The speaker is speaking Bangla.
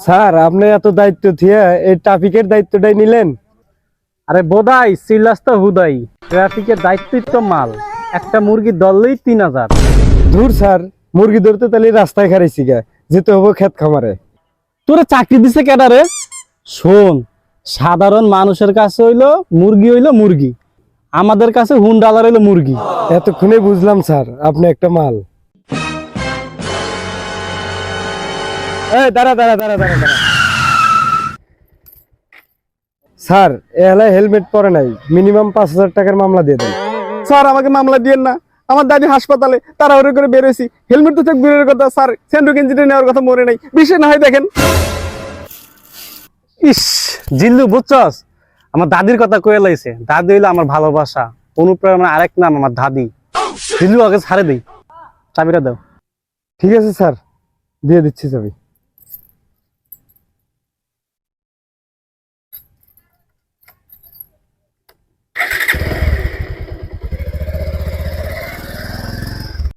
স্যার আপনি এত দায়িত্ব থিয়া এই ট্রাফিকের দায়িত্বটাই নিলেন? আরে বোধাই সিলাস তো হুদাই, ট্রাফিকের দায়িত্বই তো মাল। একটা মুরগি ধরলেই 3000। ধুর স্যার, মুরগি ধরতে তাহলে রাস্তায় খারাইছি গা, যেতে হবো ক্ষেত খামারে। তোরা চাকরি দিছে কেডা রে? শোন, সাধারণ মানুষের কাছে হইলো মুরগি, আমাদের কাছে হুন্ডালার হইলো মুরগি। এতক্ষণে বুঝলাম স্যার আপনি একটা মাল। এই দাঁড়া দাঁড়া দাঁড়া দাঁড়া দাঁড়া। স্যার এ এলাকায় হেলমেট পরে নাই, মিনিমাম 5000 টাকার মামলা দিয়ে দেন। স্যার আমাকে মামলা দিয়েন না, আমার দাদি হাসপাতালে তাড়াহুড়ো করে বেরোইছি, হেলমেট তো চোখ দূরের কথা স্যার, সেন্ট্রো কেঞ্জিটা নেওয়ার কথা মনে নাই, বিষয় না হয় দেখেন। ইস জিল্লু বুঝছস, আমার দাদির কথা কয়ে লাইছে। দাদি হইলো আমার ভালোবাসা, অনুপ্রেরণা আরেক নাম আমার দাদি। জিল্লু আগে ছাড়ে দেই, চাবিটা দাও। ঠিক আছে স্যার, দিয়ে দিচ্ছি চাবি।